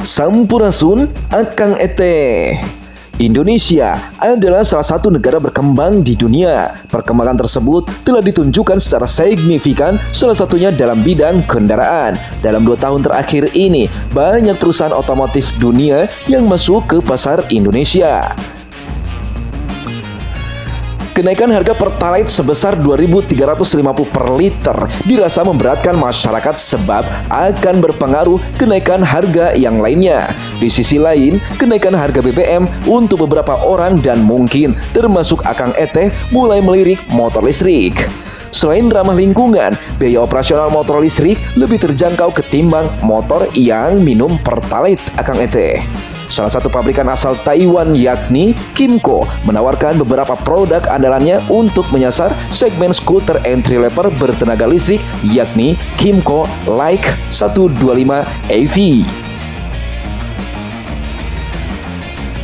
Sampurasun Akang Eteh. Indonesia adalah salah satu negara berkembang di dunia. Perkembangan tersebut telah ditunjukkan secara signifikan, salah satunya dalam bidang kendaraan. Dalam 2 tahun terakhir ini, banyak perusahaan otomotif dunia yang masuk ke pasar Indonesia. Kenaikan harga Pertalite sebesar 2.350 per liter dirasa memberatkan masyarakat sebab akan berpengaruh kenaikan harga yang lainnya. Di sisi lain, kenaikan harga BBM untuk beberapa orang dan mungkin termasuk Akang Eteh mulai melirik motor listrik. Selain ramah lingkungan, biaya operasional motor listrik lebih terjangkau ketimbang motor yang minum Pertalite, Akang Eteh. Salah satu pabrikan asal Taiwan yakni KYMCO menawarkan beberapa produk andalannya untuk menyasar segmen skuter entry level bertenaga listrik yakni KYMCO Like 125 EV.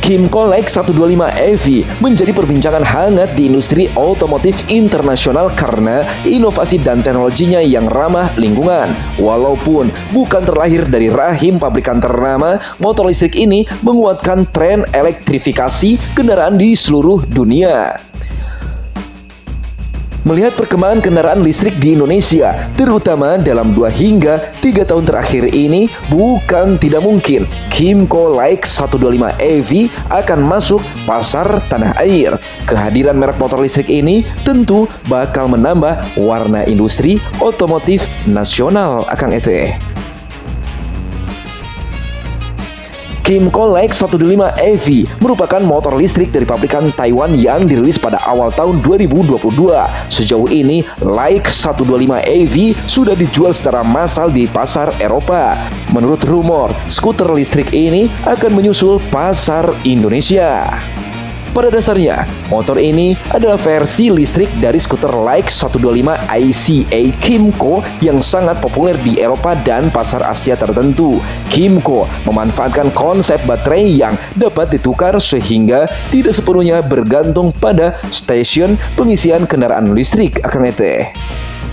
KYMCO Like 125 EV menjadi perbincangan hangat di industri otomotif internasional karena inovasi dan teknologinya yang ramah lingkungan. Walaupun bukan terlahir dari rahim pabrikan ternama, motor listrik ini menguatkan tren elektrifikasi kendaraan di seluruh dunia. Melihat perkembangan kendaraan listrik di Indonesia, terutama dalam 2 hingga 3 tahun terakhir ini, bukan tidak mungkin KYMCO Like 125 EV akan masuk pasar tanah air. Kehadiran merek motor listrik ini tentu bakal menambah warna industri otomotif nasional, Akang Eteh. KYMCO Like 125 EV merupakan motor listrik dari pabrikan Taiwan yang dirilis pada awal tahun 2022. Sejauh ini, Like 125 EV sudah dijual secara massal di pasar Eropa. Menurut rumor, skuter listrik ini akan menyusul pasar Indonesia. Pada dasarnya, motor ini adalah versi listrik dari skuter Like 125 ICA KYMCO yang sangat populer di Eropa dan pasar Asia tertentu. KYMCO memanfaatkan konsep baterai yang dapat ditukar sehingga tidak sepenuhnya bergantung pada stasiun pengisian kendaraan listrik, Akang Eteh.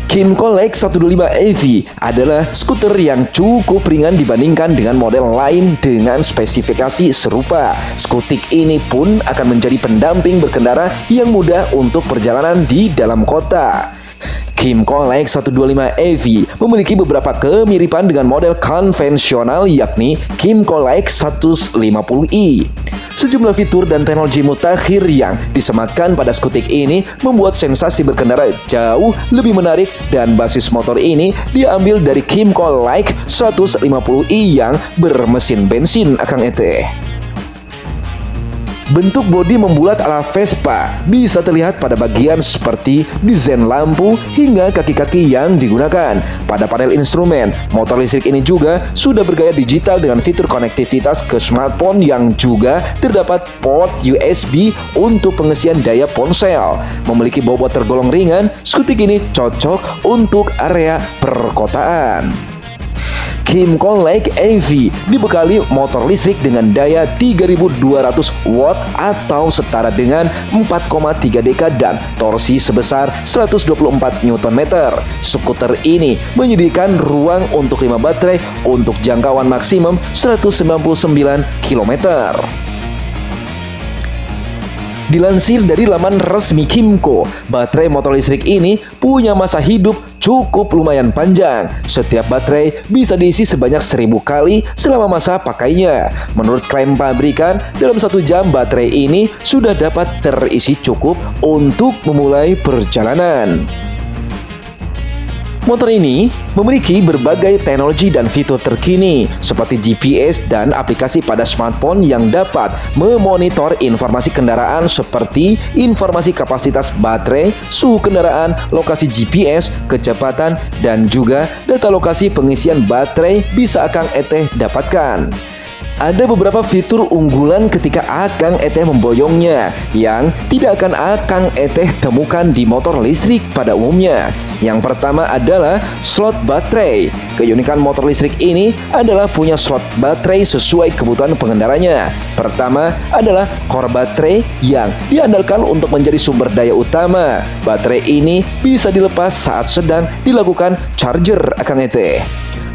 KYMCO Like 125 EV adalah skuter yang cukup ringan dibandingkan dengan model lain dengan spesifikasi serupa. Skutik ini pun akan menjadi pendamping berkendara yang mudah untuk perjalanan di dalam kota. KYMCO Like 125 EV memiliki beberapa kemiripan dengan model konvensional yakni KYMCO Like 150i. Sejumlah fitur dan teknologi mutakhir yang disematkan pada skutik ini membuat sensasi berkendara jauh lebih menarik dan basis motor ini diambil dari KYMCO Like 150i yang bermesin bensin, Akang Eteh. Bentuk bodi membulat ala Vespa bisa terlihat pada bagian seperti desain lampu hingga kaki-kaki yang digunakan. Pada panel instrumen, motor listrik ini juga sudah bergaya digital dengan fitur konektivitas ke smartphone yang juga terdapat port USB untuk pengisian daya ponsel. Memiliki bobot tergolong ringan, skutik ini cocok untuk area perkotaan. KYMCO Like EV dibekali motor listrik dengan daya 3200 watt atau setara dengan 4,3 deka dan torsi sebesar 124 Nm. Skuter ini menyediakan ruang untuk 5 baterai untuk jangkauan maksimum 199 km. Dilansir dari laman resmi KYMCO, baterai motor listrik ini punya masa hidup cukup lumayan panjang. Setiap baterai bisa diisi sebanyak 1000 kali selama masa pakainya. Menurut klaim pabrikan, dalam 1 jam baterai ini sudah dapat terisi cukup untuk memulai perjalanan. Motor ini memiliki berbagai teknologi dan fitur terkini seperti GPS dan aplikasi pada smartphone yang dapat memonitor informasi kendaraan seperti informasi kapasitas baterai, suhu kendaraan, lokasi GPS, kecepatan, dan juga data lokasi pengisian baterai bisa Akang Eteh dapatkan. Ada beberapa fitur unggulan ketika Akang Eteh memboyongnya yang tidak akan Akang Eteh temukan di motor listrik pada umumnya. Yang pertama adalah slot baterai. Keunikan motor listrik ini adalah punya slot baterai sesuai kebutuhan pengendaranya. Pertama adalah core baterai yang diandalkan untuk menjadi sumber daya utama. Baterai ini bisa dilepas saat sedang dilakukan charger, Akang Eteh.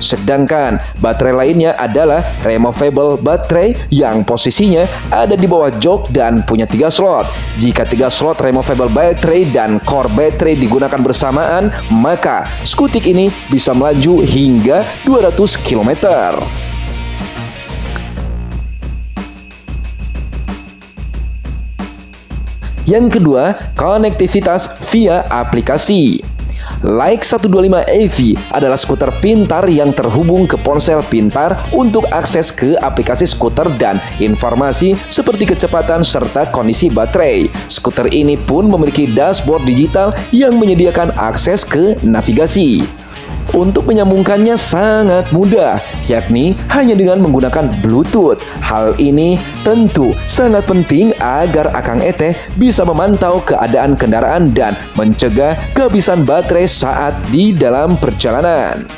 Sedangkan baterai lainnya adalah removable baterai yang posisinya ada di bawah jok dan punya 3 slot. Jika 3 slot removable baterai dan core baterai digunakan bersamaan, maka skutik ini bisa melaju hingga 200 km. Yang kedua, konektivitas via aplikasi. Like 125 EV adalah skuter pintar yang terhubung ke ponsel pintar untuk akses ke aplikasi skuter dan informasi seperti kecepatan serta kondisi baterai. Skuter ini pun memiliki dashboard digital yang menyediakan akses ke navigasi. Untuk menyambungkannya sangat mudah, yakni hanya dengan menggunakan Bluetooth. Hal ini tentu sangat penting agar Akang Eteh bisa memantau keadaan kendaraan dan mencegah kehabisan baterai saat di dalam perjalanan.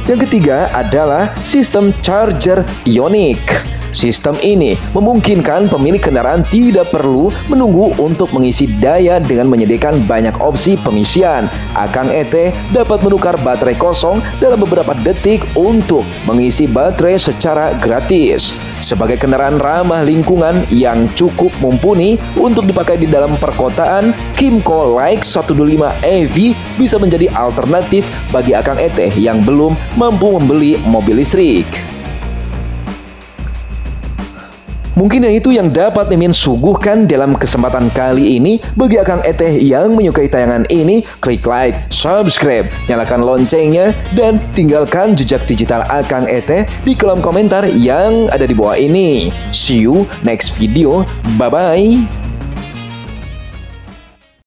Yang ketiga adalah sistem charger Ioniq. Sistem ini memungkinkan pemilik kendaraan tidak perlu menunggu untuk mengisi daya dengan menyediakan banyak opsi pengisian. Akang Eteh dapat menukar baterai kosong dalam beberapa detik untuk mengisi baterai secara gratis. Sebagai kendaraan ramah lingkungan yang cukup mumpuni untuk dipakai di dalam perkotaan, KYMCO Like 125 EV bisa menjadi alternatif bagi Akang Eteh yang belum mampu membeli mobil listrik. Mungkin itu yang dapat Mimin suguhkan dalam kesempatan kali ini. Bagi Akang Eteh yang menyukai tayangan ini, klik like, subscribe, nyalakan loncengnya, dan tinggalkan jejak digital Akang Eteh di kolom komentar yang ada di bawah ini. See you next video, bye-bye.